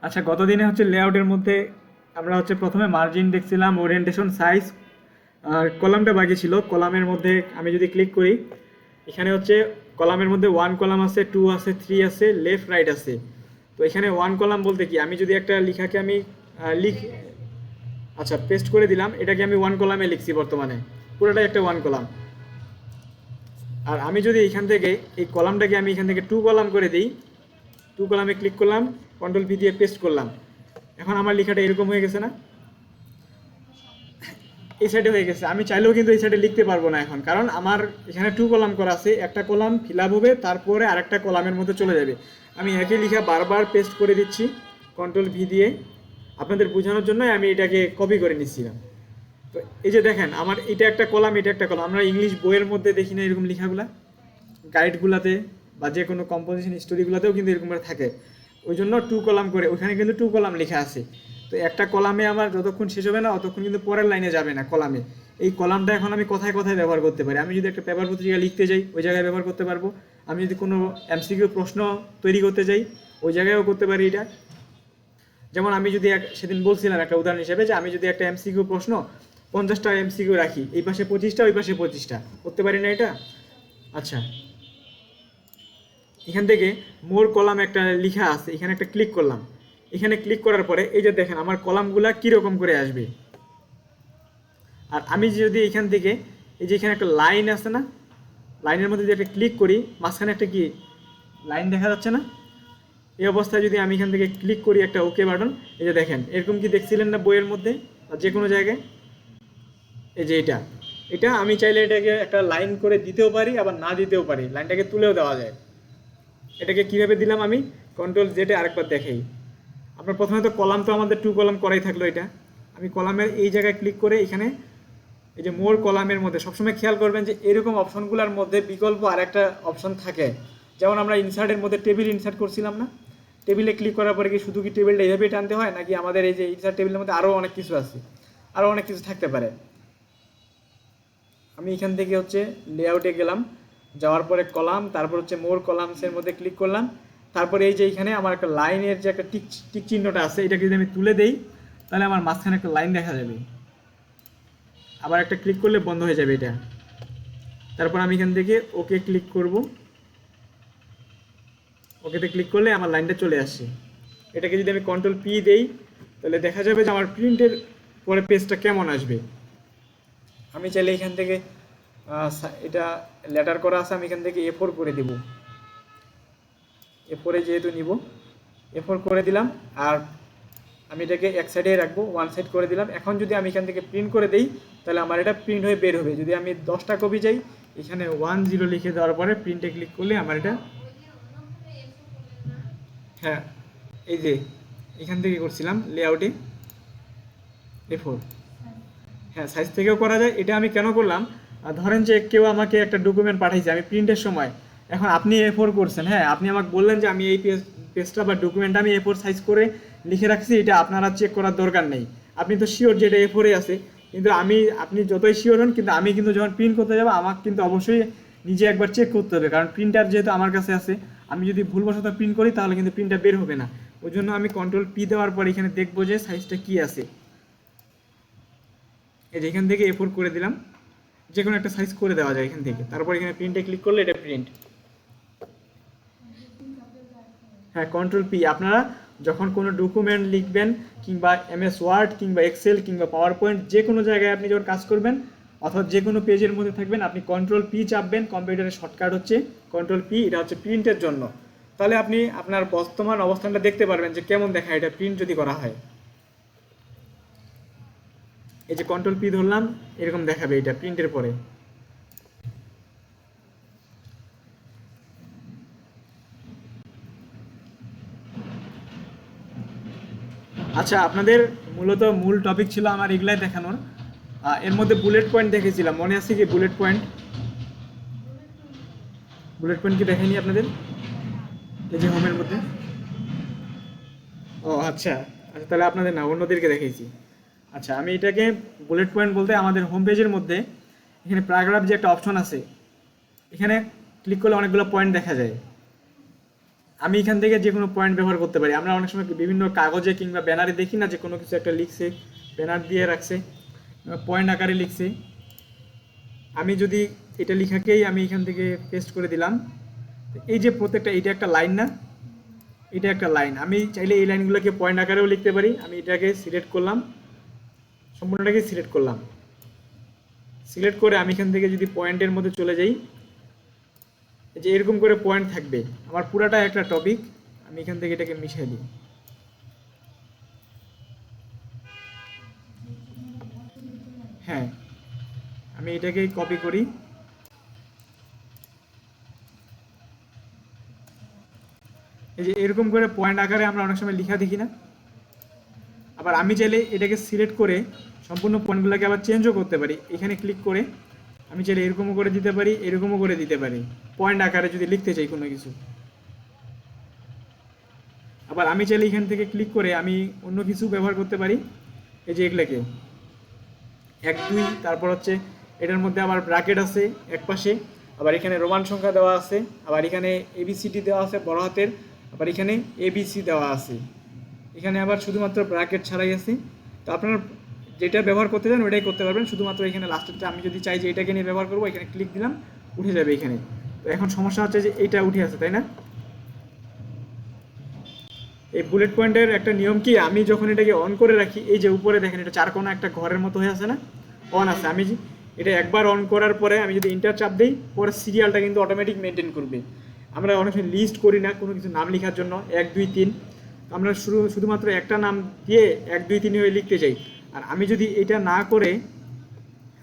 আচ্ছা, গতদিনে হচ্ছে লেআউটের মধ্যে আমরা হচ্ছে প্রথমে মার্জিন দেখছিলাম, ওরিয়েন্টেশন, সাইজ, আর কলামটা বাকি ছিল। কলামের মধ্যে আমি যদি ক্লিক করি, এখানে হচ্ছে কলামের মধ্যে ওয়ান কলাম আছে, টু আছে, থ্রি আছে, লেফট রাইট আছে। তো এখানে ওয়ান কলাম বলতে কি, আমি যদি একটা লেখাকে আমি লিখ আচ্ছা পেস্ট করে দিলাম, এটাকে আমি ওয়ান কলামে লিখছি বর্তমানে, পুরোটাই একটা ওয়ান কলাম। আর আমি যদি এখান থেকে এই কলামটাকে আমি এখান থেকে টু কলাম করে দিই, টু কলামে ক্লিক করলাম, কন্ট্রোল ভি দিয়ে পেস্ট করলাম, এখন আমার লেখাটা এরকম হয়ে গেছে না? এই সাইডে হয়ে গেছে। আমি চাইলেও কিন্তু এই সাইডে লিখতে পারবো না এখন, কারণ আমার এখানে টু কলাম করা আছে, একটা কলাম ফিল আপ হবে, তারপরে আরেকটা কলামের মধ্যে চলে যাবে। আমি একই লেখা বারবার পেস্ট করে দিচ্ছি কন্ট্রোল ভি দিয়ে, আপনাদের বোঝানোর জন্য আমি এটাকে কপি করে নিচ্ছিলাম। তো এই যে দেখেন, আমার এটা একটা কলাম, এটা একটা কলাম। আমরা ইংলিশ বইয়ের মধ্যে দেখি না এরকম লেখাগুলা, গাইডগুলাতে বা যে কোনো কম্পোজিশন স্টোরিগুলোতেও কিন্তু এরকম করে থাকে। ওই জন্য টু কলাম করে, ওখানে কিন্তু টু কলাম লেখা আছে। তো একটা কলামে আমার যতক্ষণ শেষ হবে না ততক্ষণ কিন্তু পরের লাইনে যাবে না কলামে। এই কলামটা এখন আমি কোথায় কোথায় ব্যবহার করতে পারি, আমি যদি একটা পেপার পত্রিকা লিখতে যাই ওই জায়গায় ব্যবহার করতে পারবো, আমি যদি কোনো এমসিকিউ প্রশ্ন তৈরি করতে যাই ওই জায়গায়ও করতে পারি এটা। যেমন আমি যদি সেদিন বলছিলাম একটা উদাহরণ হিসেবে, যে আমি যদি একটা এমসিকিউ প্রশ্ন 50টা এমসিকিউ রাখি, এই পাশে 25টা ওই পাশে 25টা, করতে পারি না এটা? আচ্ছা, এখান থেকে মোর কলাম একটা লেখা আছে, এখানে একটা ক্লিক করলাম। এখানে ক্লিক করার পরে এই যে দেখেন আমার কলামগুলা কীরকম করে আসবে। আর আমি যদি এখান থেকে এই যে এখানে একটা লাইন আছে না, লাইনের মধ্যে যদি একটা ক্লিক করি, মাঝখানে একটা কি লাইন দেখা যাচ্ছে না? এই অবস্থায় যদি আমি এখান থেকে ক্লিক করি একটা ওকে বাটন, এই যে দেখেন এরকম কি দেখছিলেন না বইয়ের মধ্যে বা যে কোনো জায়গায়? এই যে এটা, এটা আমি চাইলে এটাকে একটা লাইন করে দিতেও পারি, আবার না দিতেও পারি, লাইনটাকে তুলেও দেওয়া যায়। এটাকে কিভাবে দিলাম, আমি কন্ট্রোল জেডে আরেকবার দেখাই। আপনার প্রথমে তো কলাম, তো আমাদের টু কলাম করাই থাকলো এটা। আমি কলামের এই জায়গায় ক্লিক করে এখানে এই যে মোর কলামের মধ্যে সবসময় খেয়াল করবেন যে এরকম অপশনগুলোর মধ্যে বিকল্প আর একটা অপশন থাকে। যেমন আমরা ইনসার্টের মধ্যে টেবিল ইনসার্ট করছিলাম না, টেবিলে ক্লিক করার পরে কি শুধু কি টেবিলটা এভাবেই টানতে হয়, নাকি আমাদের এই যে ইনসার্ট টেবিলের মধ্যে আরও অনেক কিছু আছে, আরও অনেক কিছু থাকতে পারে? আমি এখান থেকে হচ্ছে লেআউটে গেলাম, যাওয়ার পরে কলাম, তারপর হচ্ছে মোর কলামসের মধ্যে ক্লিক করলাম। তারপরে এই যে এখানে আমার একটা লাইনের যে একটা টিক টিক চিহ্নটা আছে, এটাকে যদি আমি তুলে দেই তাহলে আমার মাঝখানে একটা লাইন দেখা যাবে। আবার একটা ক্লিক করলে বন্ধ হয়ে যাবে এটা। তারপর আমি এখান থেকে ওকে ক্লিক করব, ওকেতে ক্লিক করলে আমার লাইনটা চলে আসছে। এটাকে যদি আমি কন্ট্রোল পি দেই তাহলে দেখা যাবে যে আমার প্রিন্টের পরে পেজটা কেমন আসবে। আমি চাইলে এখান থেকে এটা লেটার করা আছে, আমি এখান থেকে A4 করে দেব। A4 যেহেতু নিব, A4 করে দিলাম। আর আমি এটাকে এক সাইডে রাখবো, ওয়ান সাইড করে দিলাম। এখন যদি আমি এখান থেকে প্রিন্ট করে দিই তাহলে আমার এটা প্রিন্ট হয়ে বের হবে। যদি আমি 10টা কপি চাই, এখানে 10 লিখে দেওয়ার পরে প্রিন্টে ক্লিক করলে আমার এটা, হ্যাঁ এই যে এখান থেকে করছিলাম লেআউটে A4, হ্যাঁ সাইজ থেকেও করা যায়। এটা আমি কেন করলাম, ধরেন যে কেউ আমাকে একটা ডকুমেন্ট পাঠাইছে আমি প্রিন্টের সময়, এখন আপনি A4 করছেন, হ্যাঁ আপনি আমাকে বললেন যে আমি এই পেজটা বা ডকুমেন্টটা আমি A4 সাইজ করে লিখে রাখছি, এটা আপনারা চেক করার দরকার নেই। আপনি তো শিওর যে এটা A4 আছে, কিন্তু আপনি যতই শিওর হন, কিন্তু আমি কিন্তু যখন প্রিন্ট করতে যাবো আমাকে কিন্তু অবশ্যই নিজে একবার চেক করতে হবে, কারণ প্রিন্টার যেহেতু আমার কাছে আছে, আমি যদি ভুলবশত প্রিন্ট করি তাহলে কিন্তু প্রিন্টটা বের হবে না। ওই জন্য আমি কন্ট্রোল পি দেওয়ার পর এখানে দেখবো যে সাইজটা কী আছে। এই যে এখান থেকে A4 করে দিলাম, যে কোনো একটা সাইজ করে দেওয়া যায় এখান থেকে। তারপর এখানে প্রিন্টে ক্লিক করলে এটা প্রিন্ট। হ্যাঁ কন্ট্রোল পি, আপনারা যখন কোনো ডকুমেন্ট লিখবেন, কিংবা MS ওয়ার্ড কিংবা এক্সেল কিংবা পাওয়ার পয়েন্ট, যে কোনো জায়গায় আপনি যখন কাজ করবেন অথবা যে কোনো পেজের মধ্যে থাকবেন, আপনি কন্ট্রোল পি চাপবেন। কম্পিউটারের শর্টকাট হচ্ছে কন্ট্রোল পি, এটা হচ্ছে প্রিন্টের জন্য। তাহলে আপনি আপনার বর্তমান অবস্থানটা দেখতে পারবেন যে কেমন দেখায় এটা প্রিন্ট যদি করা হয়। এই যে কন্ট্রোল পি ধরলাম, এরকম দেখাবে এটা প্রিন্টের পরে। আচ্ছা, আপনাদের মূলত মূল টপিক ছিল আমার এগুলাই দেখানোর। এর মধ্যে বুলেট পয়েন্ট দেখেছিলাম, মনে আছে কি বুলেট পয়েন্ট? বুলেট পয়েন্ট কি দেখাইনি আপনাদের এই যে হোমের মধ্যে? ও আচ্ছা, আচ্ছা তাহলে আপনাদের না, অন্যদেরকে দেখাইছি। আচ্ছা, আমি এটাকে বুলেট পয়েন্ট বলতে আমাদের হোম পেজের মধ্যে এখানে প্যারাগ্রাফ যে একটা অপশন আছে, এখানে ক্লিক করলে অনেকগুলো পয়েন্ট দেখা যায়। আমি এখান থেকে যে কোনো পয়েন্ট ব্যবহার করতে পারি। আমরা অনেক সময় বিভিন্ন কাগজে কিংবা ব্যানারে দেখি না যে কোনো কিছু একটা লিখছে, ব্যানার দিয়ে রাখছে, পয়েন্ট আকারে লিখছে। আমি যদি এটা লেখাকেই আমি এখান থেকে পেস্ট করে দিলাম, এই যে প্রত্যেকটা, এটা একটা লাইন না, এটা একটা লাইন, আমি চাইলে এই লাইনগুলোকে পয়েন্ট আকারেও লিখতে পারি। আমি এটাকে সিলেক্ট করলাম, সম্পূর্ণটাকে সিলেক্ট করলাম, সিলেক্ট করে আমি এখান থেকে যদি পয়েন্টের মধ্যে চলে যাই, যে এরকম করে পয়েন্ট থাকবে, আমার পুরাটা একটা টপিক। আমি এখান থেকে এটাকে মিশিয়ে দিই, হ্যাঁ আমি এটাকে কপি করি, এই যে এরকম করে পয়েন্ট আকারে আমরা অনেক সময় লেখা দেখি না। আবার আমি চাইলে এটাকে সিলেক্ট করে সম্পূর্ণ পয়েন্টগুলোকে আবার চেঞ্জও করতে পারি। এখানে ক্লিক করে আমি চাইলে এরকমও করে দিতে পারি, এরকমও করে দিতে পারি, পয়েন্ট আকারে যদি লিখতে চাই কোনো কিছু। আবার আমি চাইলে এখান থেকে ক্লিক করে আমি অন্য কিছু ব্যবহার করতে পারি। এই যে এগুলোকে 1 2, তারপর হচ্ছে এটার মধ্যে আবার ব্র্যাকেট আছে এক পাশে, আবার এখানে রোমান সংখ্যা দেওয়া আছে, আবার এখানে এবিসিডি দেওয়া আছে বড় হাতের, আবার এখানে এবিসি দেওয়া আছে, এখানে আবার শুধুমাত্র ব্র্যাকেট ছাড়াই আছে। তো আপনারা যেটা ব্যবহার করতে চান ওইটাই করতে পারবেন। শুধুমাত্র এখানে লাস্টেরটা আমি যদি চাই যে এটাকে নিয়ে ব্যবহার করবো, এখানে ক্লিক দিলাম, উঠে যাবে এখানে। তো এখন সমস্যা হচ্ছে যে এইটা উঠে আছে, তাই না? এই বুলেট পয়েন্টের একটা নিয়ম কি, আমি যখন এটাকে অন করে রাখি, এই যে উপরে দেখেন এটা চারকোনা একটা ঘরের মতো হয়ে আছে না, অন আছে। আমি এটা একবার অন করার পরে আমি যদি ইন্টার চাপ দিই, পরে সিরিয়ালটা কিন্তু অটোমেটিক মেনটেন করবে। আমরা অনেক সময় লিস্ট করি না কোনো কিছু নাম লেখার জন্য 1 2 3, আমরা শুধুমাত্র একটা নাম দিয়ে 1 2 3 হয়ে লিখতে চাই। আর আমি যদি এটা না করে,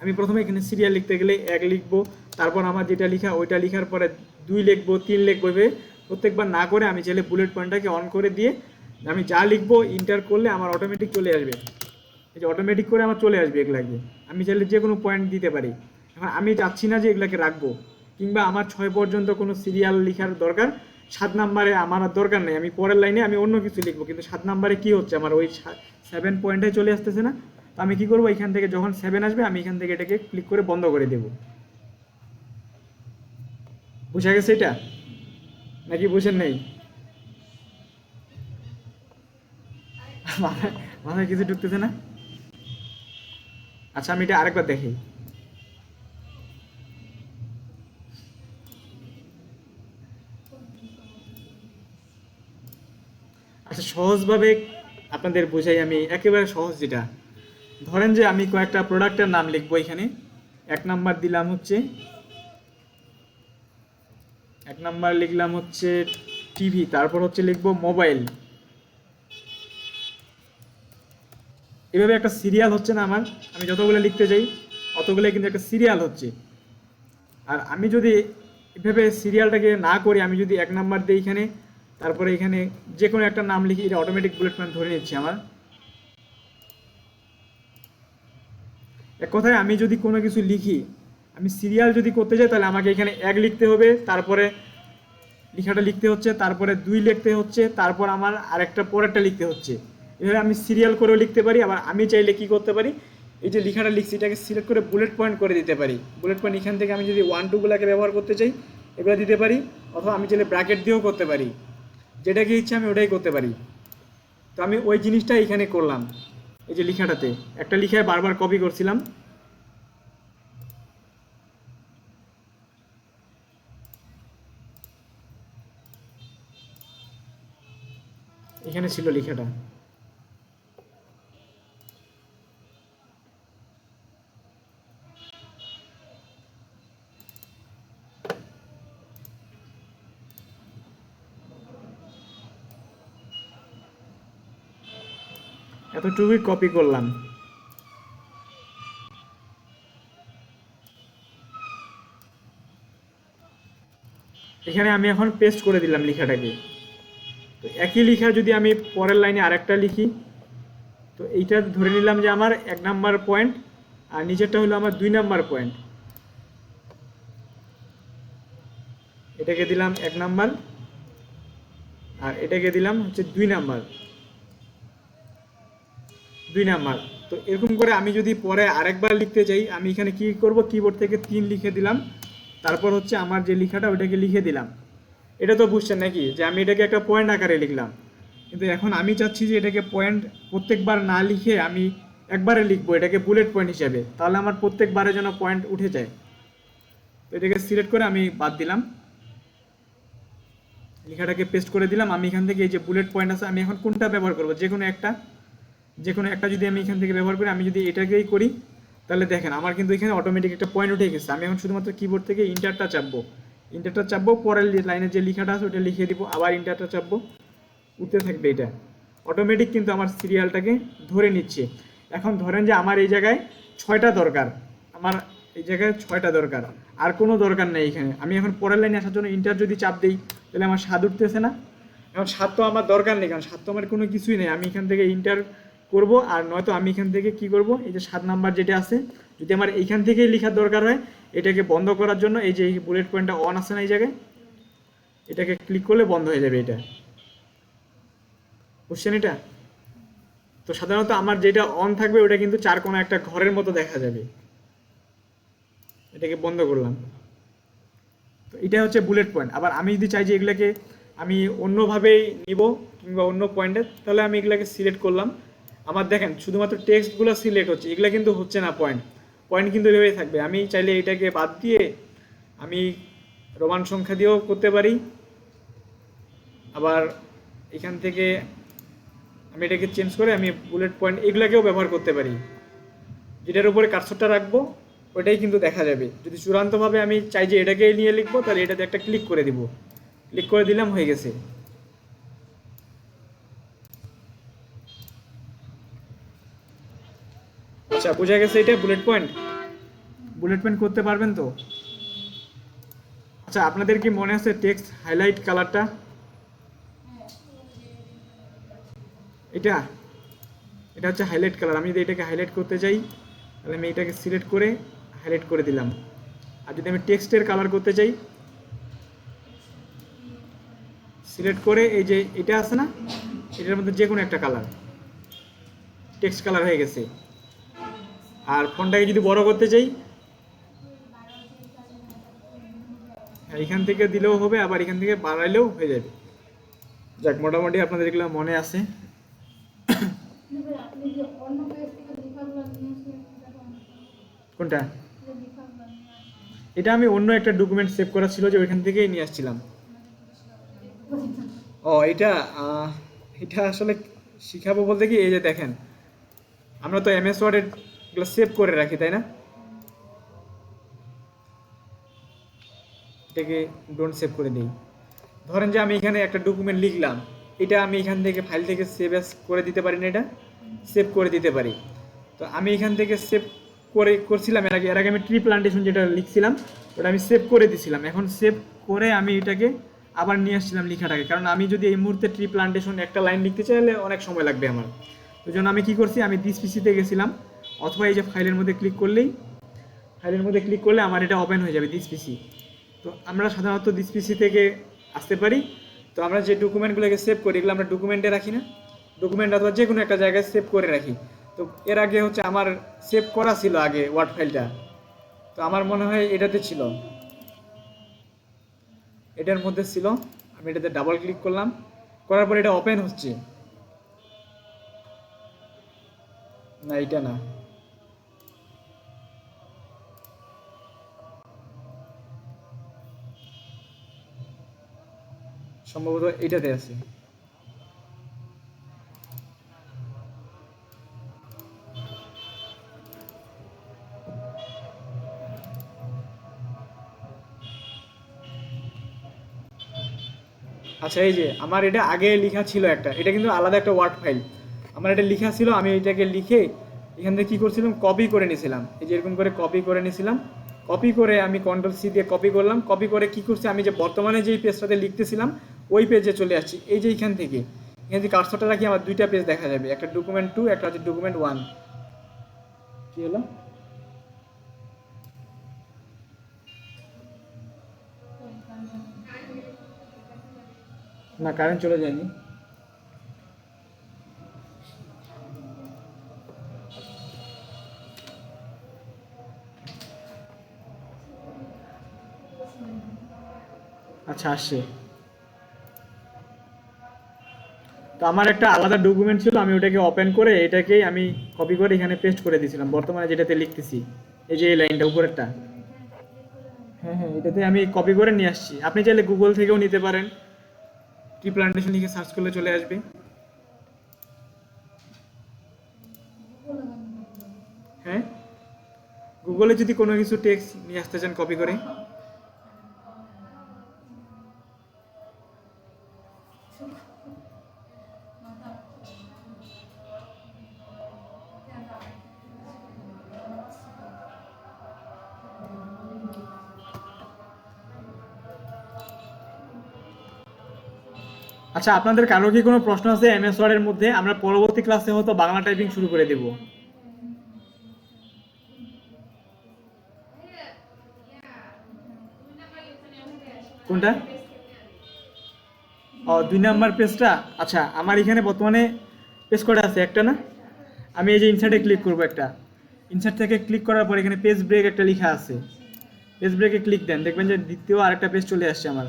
আমি প্রথমে এখানে সিরিয়াল লিখতে গেলে 1 লিখবো, তারপর আমার যেটা লেখা ওইটা লেখার পরে 2 লিখবো, 3 লিখবো, এভাবে প্রত্যেকবার না করে আমি চাইলে বুলেট পয়েন্টটাকে অন করে দিয়ে আমি যা লিখবো ইন্টার করলে আমার অটোমেটিক চলে আসবে। এই যে অটোমেটিক করে আমার চলে আসবে এগুলাকে, আমি চাইলে যে কোনো পয়েন্ট দিতে পারি। এখন আমি চাচ্ছি না যে এগুলাকে রাখবো, কিংবা আমার 6 পর্যন্ত কোনো সিরিয়াল লেখার দরকার, 7 নাম্বারে আমার আর দরকার নেই, আমি পরের লাইনে আমি অন্য কিছু লিখবো, কিন্তু 7 নাম্বারে কি হচ্ছে আমার ওই 7 পয়েন্টে চলে আসতেছে না। তো আমি কি করবো, এখান থেকে যখন 7 আসবে আমি এখান থেকে এটাকে ক্লিক করে বন্ধ করে দেব। বুঝা গেছে এটা নাকি বুঝেন নেই? মাথায় কিছু ঢুকতেছে না? আচ্ছা আমি এটা আরেকবার দেখি। আচ্ছা সহজভাবে আপনাদের বোঝাই, আমি একেবারে সহজ যেটা, ধরেন যে আমি কয়েকটা প্রোডাক্টের নাম লিখবো এখানে। 1 নাম্বার দিলাম হচ্ছে, 1 নাম্বার লিখলাম হচ্ছে টিভি, তারপর হচ্ছে লিখবো মোবাইল। এভাবে একটা সিরিয়াল হচ্ছে না আমার, আমি যতগুলো লিখতে চাই অতগুলো কিন্তু একটা সিরিয়াল হচ্ছে। আর আমি যদি এভাবে সিরিয়ালটাকে না করি, আমি যদি 1 নাম্বার দিই এখানে, তারপরে এখানে যে কোনো একটা নাম লিখি, এটা অটোমেটিক বুলেট পয়েন্ট ধরে নিচ্ছে আমার। এক কথায় আমি যদি কোনো কিছু লিখি, আমি সিরিয়াল যদি করতে চাই, তাহলে আমাকে এখানে 1 লিখতে হবে, তারপরে লেখাটা লিখতে হচ্ছে, তারপরে 2 লিখতে হচ্ছে, তারপর আমার আরেকটা পরেরটা লিখতে হচ্ছে। এভাবে আমি সিরিয়াল করেও লিখতে পারি। আবার আমি চাইলে কি করতে পারি, এই যে লেখাটা লিখছি এটাকে সিলেক্ট করে বুলেট পয়েন্ট করে দিতে পারি। বুলেট পয়েন্ট এখান থেকে আমি যদি 1 2 গুলোকে ব্যবহার করতে চাই এগুলো দিতে পারি, অথবা আমি চাইলে ব্র্যাকেট দিয়েও করতে পারি, যেটাকে ইচ্ছা আমি ওটাই করতে পারি। তো আমি ওই জিনিসটা এখানে করলাম, এই যে লেখাটাতে একটা লেখায় বারবার কপি করছিলাম, এখানে ছিল লেখাটা। এতটুকুই কপি করলাম। এখানে আমি এখন পেস্ট করে দিলাম লেখাটাকে। তো একই লেখা যদি আমি পরের লাইনে আরেকটা লিখি, তো এইটা ধরে নিলাম যে আমার 1 নাম্বার পয়েন্ট, আর নিচেরটা হলো আমার 2 নাম্বার পয়েন্ট। এটাকে দিলাম 1 নাম্বার, আর এটাকে দিলাম হচ্ছে 2 নাম্বার, 2 নাম্বার। তো এরকম করে আমি যদি পরে আরেকবার লিখতে চাই, আমি এখানে কি করব, কিবোর্ড থেকে 3 লিখে দিলাম, তারপর হচ্ছে আমার যে লেখাটা ওইটাকে লিখে দিলাম। এটা তো বুঝছেন নাকি যে আমি এটাকে একটা পয়েন্ট আকারে লিখলাম, কিন্তু এখন আমি চাচ্ছি যে এটাকে পয়েন্ট প্রত্যেকবার না লিখে আমি একবারে লিখবো এটাকে বুলেট পয়েন্ট হিসাবে, তাহলে আমার প্রত্যেকবারে যেন পয়েন্ট উঠে যায়। তো এটাকে সিলেক্ট করে আমি বাদ দিলাম, লেখাটাকে পেস্ট করে দিলাম। আমি এখান থেকে এই যে বুলেট পয়েন্ট আছে আমি এখন কোনটা ব্যবহার করব, যে কোনো একটা যদি আমি এখান থেকে ব্যবহার করি, আমি যদি এটাকেই করি তাহলে দেখেন আমার কিন্তু এখানে অটোমেটিক একটা পয়েন্ট উঠে গেছে। আমি এখন শুধুমাত্র কিবোর্ড থেকে ইন্টারটা চাপবো, পরের লাইনে যে লেখাটা আছে ওটা লিখে দিব, আবার ইন্টারটা চাপবো, উঠতে থাকবে এটা অটোমেটিক, কিন্তু আমার সিরিয়ালটাকে ধরে নিচ্ছে। এখন ধরেন যে আমার এই জায়গায় 6টা দরকার, আমার এই জায়গায় 6টা দরকার, আর কোনো দরকার নেই এখানে। আমি এখন পরের লাইনে আসার জন্য ইন্টার যদি চাপ দিই তাহলে আমার 7 উঠতেছে না। এখন 7 তো আমার দরকার নেই, কারণ 7 তো আমার কোনো কিছুই নেই। আমি এখান থেকে ইন্টার করব, আর নয়তো আমি এখান থেকে কি করব, এই যে 7 নাম্বার যেটা আছে, যদি আমার এইখান থেকেই লেখার দরকার হয়, এটাকে বন্ধ করার জন্য এই যে এই বুলেট পয়েন্টটা অন আছে না এই জায়গায়, এটাকে ক্লিক করলে বন্ধ হয়ে যাবে এটা। বুঝছেন এটা? তো সাধারণত আমার যেটা অন থাকবে ওটা কিন্তু চার কোণা একটা ঘরের মতো দেখা যাবে। এটাকে বন্ধ করলাম। তো এটা হচ্ছে বুলেট পয়েন্ট। আবার আমি যদি চাই যে এগুলাকে আমি অন্যভাবেই নিব কিংবা অন্য পয়েন্টে, তাহলে আমি এগুলাকে সিলেক্ট করলাম। আমার দেখেন শুধুমাত্র টেক্সটগুলো সিলেক্ট হচ্ছে, এগুলা কিন্তু হচ্ছে না পয়েন্ট। পয়েন্ট কিন্তু এভাবেই থাকবে। আমি চাইলে এটাকে বাদ দিয়ে আমি রোমান সংখ্যা দিয়েও করতে পারি, আবার এখান থেকে আমি এটাকে চেঞ্জ করে আমি বুলেট পয়েন্ট এগুলাকেও ব্যবহার করতে পারি। যেটার উপরে কার্সরটা রাখবো ওইটাই কিন্তু দেখা যাবে। যদি চূড়ান্তভাবে আমি চাই যে এটাকেই নিয়ে লিখবো, তাহলে এটাতে একটা ক্লিক করে দিব, ক্লিক করে দিলাম, হয়ে গেছে। আচ্ছা, বোঝা গেছে এটা বুলেট পয়েন্ট করতে পারবেন তো? আচ্ছা, আপনাদের কি মনে আছে টেক্সট হাইলাইট কালারটা? এটা এটা হচ্ছে হাইলাইট কালার। আমি যদি এটাকে হাইলাইট করতে চাই তাহলে আমি এটাকে সিলেক্ট করে হাইলাইট করে দিলাম। আর যদি আমি টেক্সটের কালার করতে চাই, সিলেক্ট করে এই যে এটা আছে না, এটার মধ্যে যে কোনো একটা কালার, টেক্সট কালার হয়ে গেছে। আর ফন্টটাকে যদি বড় করতে চাই, এখান থেকে দিলেও হবে, আবার এখান থেকে বাড়াইলেও হয়ে যাবে। যাক, মোটামুটি আপনাদের এগুলো মনে আছে। কোনটা? এটা আমি অন্য একটা ডকুমেন্ট সেভ করা ছিল, যে ওইখান থেকেই নিয়ে আসছিলাম। ও, এটা আসলে শিখাবো বলতে কি, এই যে দেখেন আমরা তো এমএস ওয়ার্ডে এগুলো সেভ করে রাখি, তাই না? এটাকে ডোন্ট সেভ করে দিই। ধরেন যে আমি এখানে একটা ডকুমেন্ট লিখলাম, এটা আমি এখান থেকে ফাইল থেকে সেভ অ্যাজ করে দিতে পারি না, এটা সেভ করে দিতে পারি। তো আমি এখান থেকে সেভ করছিলাম এর আগে আমি ট্রি প্লান্টেশন যেটা লিখছিলাম ওটা আমি সেভ করে দিছিলাম। এখন সেভ করে আমি এটাকে আবার নিয়ে আসছিলাম লেখাটাকে, কারণ আমি যদি এই মুহূর্তে ট্রি প্লান্টেশন একটা লাইন লিখতে চাইলে অনেক সময় লাগবে আমার। ওই জন্য আমি কি করছি, আমি দিস পিসিতে গেছিলাম, অথবা এই যে ফাইলের মধ্যে ক্লিক করলে আমার এটা ওপেন হয়ে যাবে দিস পিসি। তো আমরা সাধারণত দিস পিসি থেকে আসতে পারি। তো আমরা যে ডকুমেন্টগুলোকে সেভ করি এগুলো আমরা ডকুমেন্টে রাখি না, ডকুমেন্ট অথবা যে কোনো একটা জায়গায় সেভ করে রাখি। তো এর আগে হচ্ছে আমার সেভ করা ছিল আগে ওয়ার্ড ফাইলটা, তো আমার মনে হয় এটাতে ছিল, এটার মধ্যে ছিল। আমি এটাতে ডাবল ক্লিক করলাম, করার পর এটা ওপেন হচ্ছে। না, এটা না, সম্ভবত এটাতে আছে। আচ্ছা, এই যে আমার এটা আগে লেখা ছিল একটা, এটা কিন্তু আলাদা একটা ওয়ার্ড ফাইল। আমার এটা লেখা ছিল, আমি এটাকে লিখে এখান থেকে কী করছিলাম, কপি করে নিয়েছিলাম। এই যে এরকম করে কপি করে নিয়েছিলাম, কপি করে আমি কন্ট্রোল সি দিয়ে কপি করলাম। কপি করে কী করছি, আমি যে বর্তমানে যেই পেজটাতে লিখতেছিলাম ওই পেজে চলে আসছি। এই যে এখান থেকে কার্সরটা রাখি, আমার দুইটা পেজ দেখা যাবে, একটা ডকুমেন্ট 2, একটা হচ্ছে ডকুমেন্ট 1। কী হলো? না, কারেন্ট চলে যায়নি। আচ্ছা, আসছে। আমার একটা আলাদা ডকুমেন্ট ছিল, আমি ওটাকে ওপেন করে এটাকেই আমি কপি করে এখানে পেস্ট করে দিয়েছিলাম, বর্তমানে যেটাতে লিখতেছি এই যে এই লাইনটা উপরেরটা। হ্যাঁ হ্যাঁ, এটাতে আমি কপি করে নিয়ে আসছি। আপনি চাইলে গুগল থেকেও নিতে পারেন, টি প্লান্টেশন লিখে সার্চ করলে চলে আসবে। হ্যাঁ, গুগলে যদি কোনো কিছু টেক্সট নিয়ে আসতে চান কপি করে। আচ্ছা, আপনাদের কারো কি কোনো প্রশ্ন আছে এমএস ওয়ার্ডের মধ্যে? আমরা পরবর্তী ক্লাসে হয়তো বাংলা টাইপিং শুরু করে দেব। কোনটা? ও, 2 নাম্বার পেজটা। আচ্ছা, আমার এখানে বর্তমানে পেজ কটা আছে? একটা না? আমি এই যে ইনসার্টে ক্লিক করব, একটা ইনসার্ট থেকে ক্লিক করার পর এখানে পেজ ব্রেক একটা লেখা আছে, পেজ ব্রেকে ক্লিক দেন, দেখবেন যে দ্বিতীয় আরেকটা পেজ চলে আসছে আমার।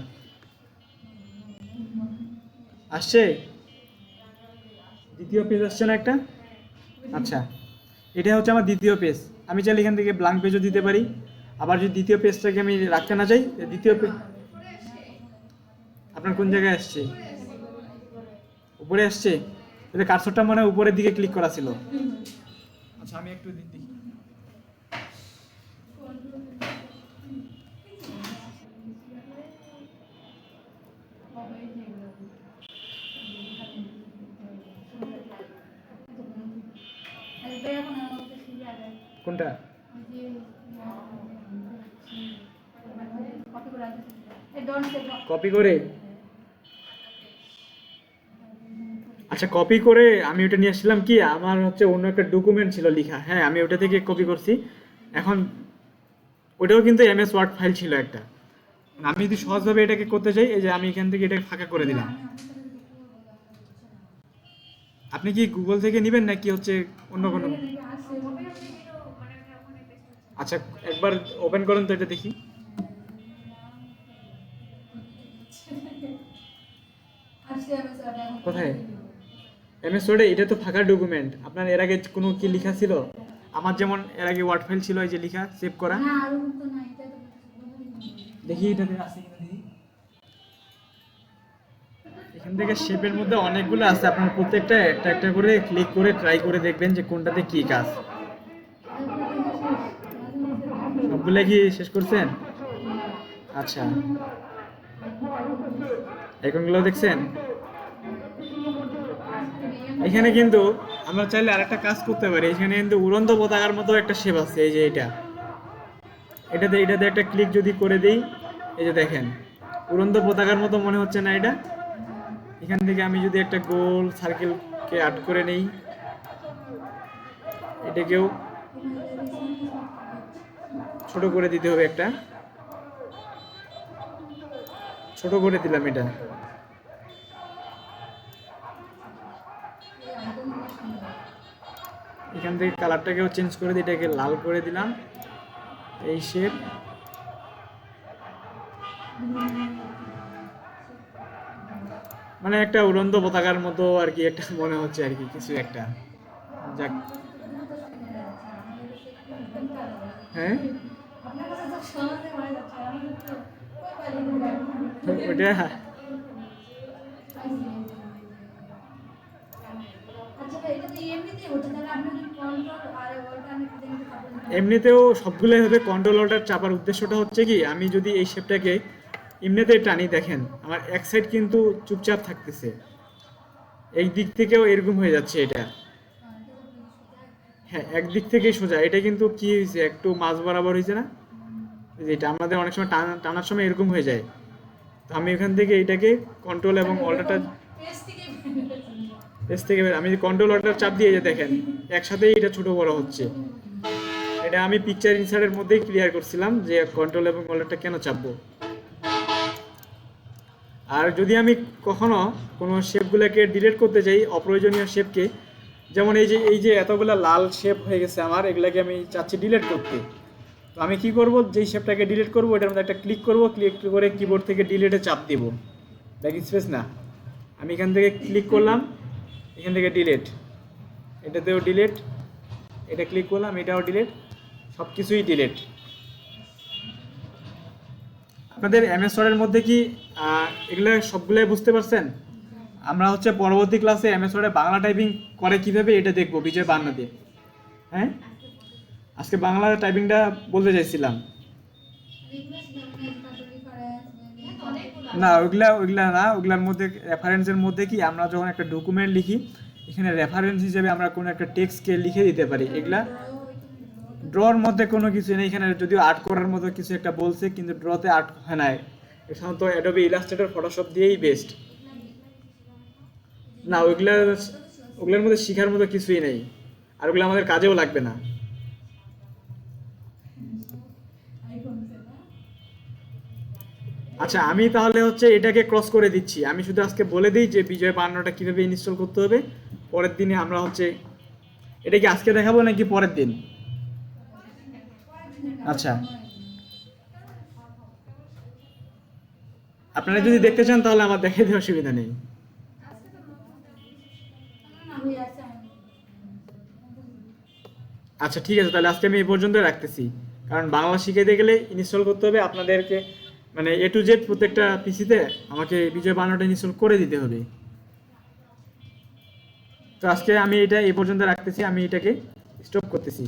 আসছে? দ্বিতীয় পেজ আসছে না একটা? আচ্ছা, এটা হচ্ছে আমার দ্বিতীয় পেজ। আমি চাইলে এখান থেকে ব্ল্যাঙ্ক পেজও দিতে পারি। আবার যদি দ্বিতীয় পেজটাকে আমি রাখতে না চাই, দ্বিতীয় পেজ আপনার কোন জায়গায় আসছে? উপরে আসছে? তাহলে কার্সরটা মনে হয় উপরের দিকে ক্লিক করা ছিল। আচ্ছা, আমি একটু দেখি। কোনটা? কপি করে? আচ্ছা, কপি করে আমি ওটা নিয়ে আসছিলাম কি, আমার হচ্ছে অন্য একটা ডকুমেন্ট ছিল লেখা। হ্যাঁ, আমি ওটা থেকে কপি করছি। এখন ওটাও কিন্তু এমএস ওয়ার্ড ফাইল ছিল একটা। আমি যদি সহজভাবে এটাকে করতে চাই, এই যে আমি এখান থেকে এটাকে ফাঁকা করে দিলাম। আপনি কি গুগল থেকে নেবেন নাকি হচ্ছে অন্য কোনো? আচ্ছা, একবার ওপেন করেন তো, এটা দেখি। কোথায়? এমএস ওয়ার্ডে? এটা তো ফাঁকা ডকুমেন্ট। আপনার এর আগে কোনো কি লেখা ছিল? আমার যেমন এর আগে ওয়ার্ড ফাইল ছিল, এই যে লেখা সেভ করা। দেখি এটাতে আছে কিনা দেখি। এখান থেকে শেপের মধ্যে অনেকগুলো আছে, আপনার প্রত্যেকটা একটা একটা করে ক্লিক করে ট্রাই করে দেখবেন যে কোনটাতে কি কাজ। সবগুলো কি শেষ করছেন? আচ্ছা, এখনগুলো দেখছেন? এখানে কিন্তু আমরা চাইলে আরেকটা কাজ করতে পারি। এখানে কিন্তু উড়ন্ত পতাকার মতো একটা শেপ আছে, এই যে এটাতে একটা ক্লিক যদি করে দেই, এই যে দেখেন উড়ন্ত পতাকার মতো মনে হচ্ছে না এটা? এখান থেকে আমি যদি একটা গোল সার্কেলকে আর্ট করে নেই, এটাকেও ছোট করে দিতে হবে, একটা ছোট করে দিলাম এটা। এখান থেকে কালারটাকেও চেঞ্জ করে দিই, এটাকে লাল করে দিলাম, এই শেপ। মানে একটা উড়ন্ত পতাকার মতো আর কি একটা মনে হচ্ছে আর কি, কিছু একটা। যাক, হ্যাঁ ওটা এমনিতেও সবগুলোই হবে। কন্ট্রোল অল্টার চাপার উদ্দেশ্যটা হচ্ছে কি, আমি যদি এই শেপটাকে এমনিতে টানি, দেখেন আমার এক সাইড কিন্তু চুপচাপ থাকতেছে, এই দিক থেকেও এরকম হয়ে যাচ্ছে এটা। হ্যাঁ, একদিক থেকেই সোজা। এটা কিন্তু কি হয়েছে, একটু মাঝ বরাবর হয়েছে না? যেটা আমাদের অনেক সময় টানার সময় এরকম হয়ে যায়। তো আমি এখান থেকে এটাকে কন্ট্রোল এবং অল্টারটা পেজ থেকে আমি কন্ট্রোল অল্টার চাপ দিয়ে, যে দেখেন একসাথেই এটা ছোট বড় হচ্ছে। এটা আমি পিকচার ইনসার্টের মধ্যেই ক্লিয়ার করছিলাম যে কন্ট্রোল এবং অল্টারটা কেন চাপবো। আর যদি আমি কখনো কোনো শেপগুলোকে ডিলিট করতে চাই, অপ্রয়োজনীয় শেপকে, যেমন এই যে এতগুলো লাল শেপ হয়ে গেছে আমার, এগুলাকে আমি চাচ্ছি ডিলিট করতে। তো আমি কি করব, যেই শেপটাকে ডিলিট করব এটার মধ্যে একটা ক্লিক করব, ক্লিক করে কিবোর্ড থেকে ডিলিটে চাপ দিব, ব্যাক স্পেস না, আমি এখান থেকে ক্লিক করলাম, এখান থেকে ডিলিট, এটাতেও ডিলিট, এটা ক্লিক করলাম, এটাও ডিলিট, সব কিছুই ডিলিট। আপনাদের এমএস ওয়ার্ডের মধ্যে কি এগুলো সবগুলোই বুঝতে পারছেন? আমরা হচ্ছে পরবর্তী ক্লাসে এমএস ওয়ার্ডে বাংলা টাইপিং করে কিভাবে এটা দেখবো বিজয় বান্না দিয়ে। হ্যাঁ, আজকে বাংলা টাইপিংটা বলতে চাইছিলাম। না, ওইগুলা না, ওইগুলার মধ্যে রেফারেন্সের মধ্যে কি আমরা যখন একটা ডকুমেন্ট লিখি, এখানে রেফারেন্স হিসেবে আমরা কোনো একটা টেক্সটকে লিখে দিতে পারি। এগুলা ড্রর মধ্যে কোনো কিছু নেই, এখানে যদিও আর্ট করার মতো কিছু একটা বলছে, কিন্তু ড্রতে আর্ট হয় না, সাধারণত অ্যাডোবি ইলাস্ট্রেটর, ফটোশপ দিয়েই বেস্ট। না, ওগুলোর মধ্যে শেখার মতো কিছুই নেই, আর ওগুলো আমাদের কাজেও লাগবে না। আচ্ছা, আমি তাহলে হচ্ছে এটাকে ক্রস করে দিচ্ছি। আমি শুধু আজকে বলে দিই যে বিজয় বান্নাটা কিভাবে ইনস্টল করতে হবে। পরের দিনে আমরা হচ্ছে এটা কি আজকে দেখাবো নাকি পরের দিন? আচ্ছা, আপনারা যদি দেখতে চান তাহলে আমার দেখাইতে অসুবিধা নেই। আচ্ছা ঠিক আছে, তাহলে আজকে আমি এই পর্যন্ত রাখতেছি। কারণ বাংলা শিখাইতে গেলে ইনস্টল করতে হবে আপনাদেরকে, মানে এ টু জেড প্রত্যেকটা পিসিতে আমাকে বিজয় বান্নাটা ইনস্টল করে দিতে হবে। তো আজকে আমি এটা এই পর্যন্ত রাখতেছি, আমি এটাকে স্টপ করতেছি।